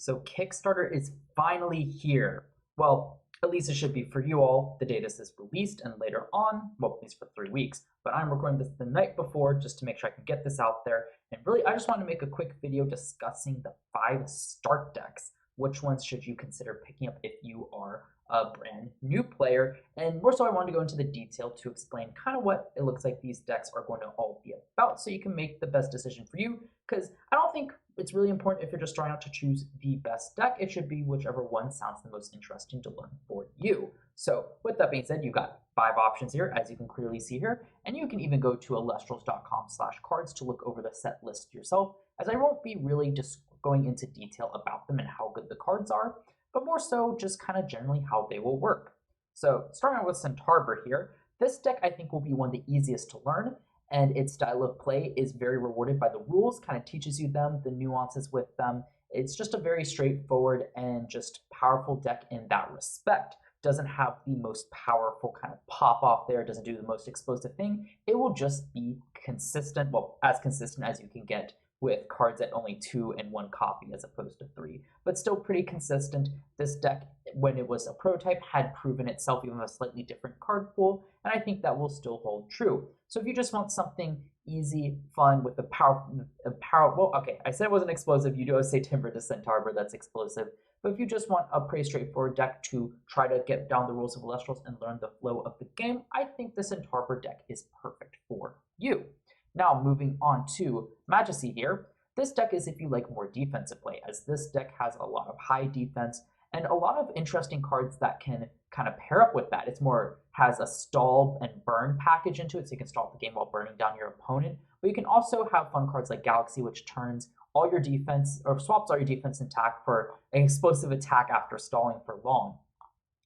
So Kickstarter is finally here. Well, at least it should be for you all. The date is released and later on, well, at least for 3 weeks. But I'm recording this the night before just to make sure I can get this out there. And really, I just want to make a quick video discussing the 5 start decks. Which ones should you consider picking up if you are a brand new player? And more so, I wanted to go into the detail to explain kind of what it looks like these decks are going to all be about so you can make the best decision for you. Because I don't think it's really important if you're just trying out to choose the best deck. It should be whichever one sounds the most interesting to learn for you. So with that being said, you've got 5 options here, as you can clearly see here, and you can even go to elestrals.com/cards to look over the set list yourself, as I won't be really just going into detail about them and how good the cards are, but more so just kind of generally how they will work. So starting with Centaur here, this deck I think will be one of the easiest to learn, and its style of play is very rewarded by the rules, kind of teaches you them, the nuances with them. It's just a very straightforward and just powerful deck in that respect. Doesn't have the most powerful kind of pop off there, doesn't do the most explosive thing. It will just be consistent, well, as consistent as you can get with cards at only 2 and 1 copy as opposed to 3, but still pretty consistent. This deck, when it was a prototype, had proven itself even with a slightly different card pool, and I think that will still hold true. So if you just want something easy, fun, with well, okay, I said it wasn't explosive. You do say Timber to Centaur, but that's explosive. But if you just want a pretty straightforward deck to try to get down the rules of Elestrals and learn the flow of the game, I think the Centaur deck is perfect for you. Now, moving on to Majesty here. This deck is if you like more defensive play, as this deck has a lot of high defense and a lot of interesting cards that can kind of pair up with that. It's more, has a stall and burn package into it, so you can stall the game while burning down your opponent. But you can also have fun cards like Galaxy, which turns all your defense, or swaps all your defense attack for an explosive attack after stalling for long.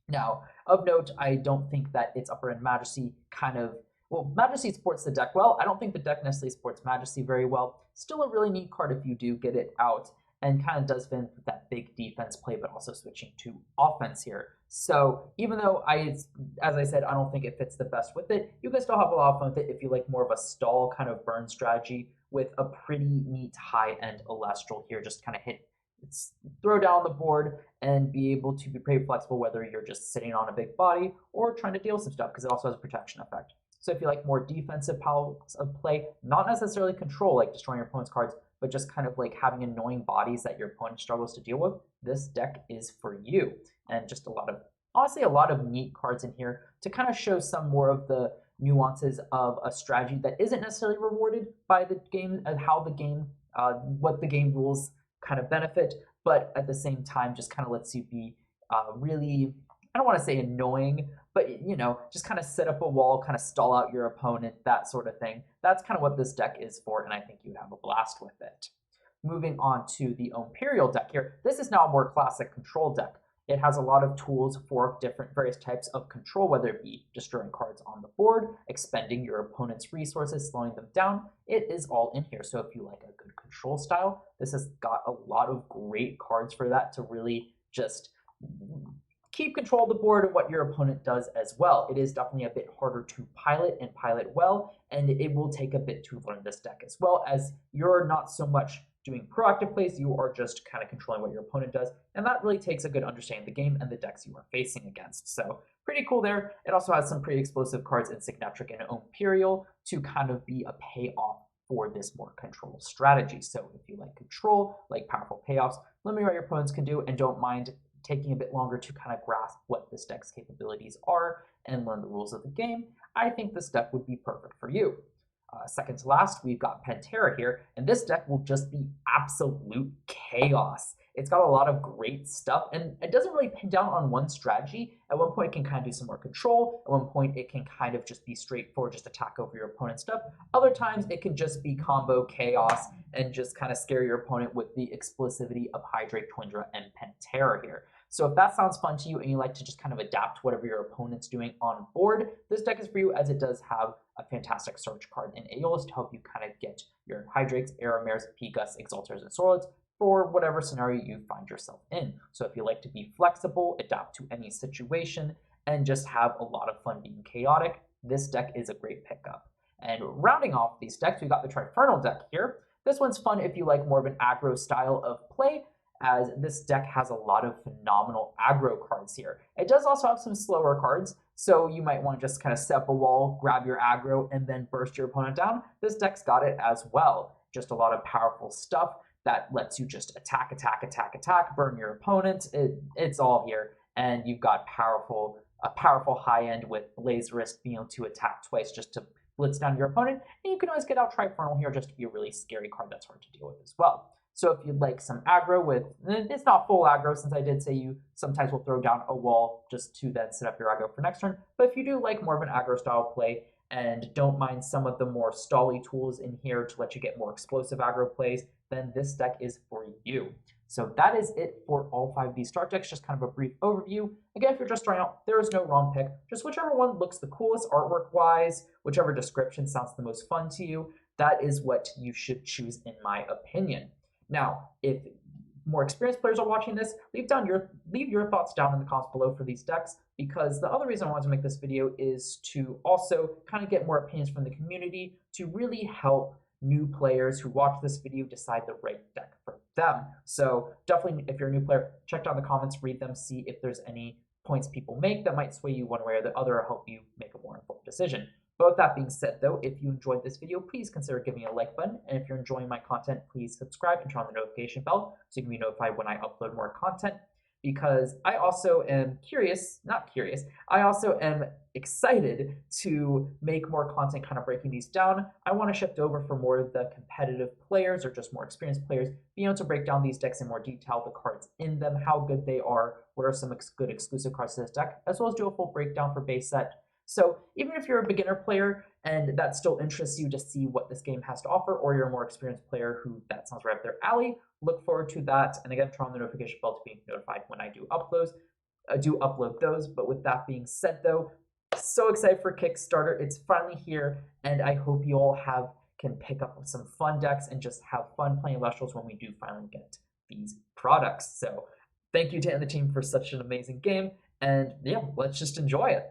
Now, of note, I don't think that its upper end Majesty kind of, well, Majesty supports the deck well. I don't think the deck necessarily supports Majesty very well. Still a really neat card if you do get it out, and kind of does fit with that big defense play, but also switching to offense here. So even though as I said, I don't think it fits the best with it, you can still have a lot of fun with it if you like more of a stall kind of burn strategy with a pretty neat high-end Elestral here. Just kind of throw down the board and be able to be pretty flexible, whether you're just sitting on a big body or trying to deal some stuff, because it also has a protection effect. So if you like more defensive powers of play, not necessarily control, like destroying your opponent's cards, but just kind of like having annoying bodies that your opponent struggles to deal with, this deck is for you. And just honestly, a lot of neat cards in here to kind of show some more of the nuances of a strategy that isn't necessarily rewarded by the game and how the game, what the game rules kind of benefit, but at the same time just kind of lets you be really, I don't want to say annoying, but just kind of set up a wall, kind of stall out your opponent, that sort of thing. That's kind of what this deck is for, and I think you'd have a blast with it. Moving on to the Imperial deck here. This is now a more classic control deck. It has a lot of tools for various types of control, whether it be destroying cards on the board, expending your opponent's resources, slowing them down. It is all in here. So if you like a good control style, this has got a lot of great cards for that to really just keep control of the board and what your opponent does as well. It is definitely a bit harder to pilot and pilot well, and it will take a bit to learn this deck as well, as you're not so much doing proactive plays, you are just kind of controlling what your opponent does, and that really takes a good understanding of the game and the decks you are facing against. So pretty cool there. It also has some pretty explosive cards in Signetric and Imperial to kind of be a payoff for this more control strategy. So if you like control, like powerful payoffs, let me know what your opponents can do, and don't mind taking a bit longer to kind of grasp what this deck's capabilities are and learn the rules of the game, I think this deck would be perfect for you. Second to last, we've got Pantera here, and this deck will just be absolute chaos. It's got a lot of great stuff, and it doesn't really pin down on one strategy. At one point, it can kind of do some more control. At one point, it can kind of just be straightforward, just attack over your opponent's stuff. Other times, it can just be combo chaos and just kind of scare your opponent with the explosivity of Hydrate, Twindra, and Pantera here. So if that sounds fun to you and you like to just kind of adapt to whatever your opponent's doing on board, this deck is for you, as it does have a fantastic search card in Aeolus to help you kind of get your Hydrakes, Aeromares, Pikas, Exalters, and Sorlets for whatever scenario you find yourself in. So if you like to be flexible, adapt to any situation, and just have a lot of fun being chaotic, this deck is a great pickup. And rounding off these decks, we got the Trifernal deck here. This one's fun if you like more of an aggro style of play, as this deck has a lot of phenomenal aggro cards here. It does also have some slower cards, so you might want to just kind of set up a wall, grab your aggro, and then burst your opponent down. This deck's got it as well. Just a lot of powerful stuff that lets you just attack, attack, attack, attack, burn your opponent. It's all here, and you've got a powerful high end with Blaze Risk being able to attack twice just to blitz down your opponent, and you can always get out Trifernal here just to be a really scary card that's hard to deal with as well. So if you'd like some aggro with, it's not full aggro since I did say you sometimes will throw down a wall just to then set up your aggro for next turn, but if you do like more of an aggro style play and don't mind some of the more stally tools in here to let you get more explosive aggro plays, then this deck is for you. So that is it for all 5 of these start decks, just kind of a brief overview. Again, if you're just starting out, there is no wrong pick. Just whichever one looks the coolest artwork-wise, whichever description sounds the most fun to you, that is what you should choose in my opinion. Now, if more experienced players are watching this, leave your thoughts down in the comments below for these decks, because the other reason I wanted to make this video is to also kind of get more opinions from the community to really help new players who watch this video decide the right deck for them. So definitely, if you're a new player, check down the comments, read them, see if there's any points people make that might sway you one way or the other or help you make a more informed decision. But with that being said, though, if you enjoyed this video, please consider giving me a like button. And if you're enjoying my content, please subscribe and turn on the notification bell so you can be notified when I upload more content. Because I also am I also am excited to make more content kind of breaking these down. I want to shift over for more of the competitive players or just more experienced players, being able to break down these decks in more detail, the cards in them, how good they are, what are some good exclusive cards to this deck, as well as do a full breakdown for base set. So even if you're a beginner player and that still interests you to see what this game has to offer, or you're a more experienced player who that sounds right up their alley, look forward to that. And again, turn on the notification bell to be notified when I do upload those. But with that being said, though, so excited for Kickstarter. It's finally here, and I hope you all can pick up some fun decks and just have fun playing Elestrals when we do finally get these products. So thank you to the team for such an amazing game, and yeah, let's just enjoy it.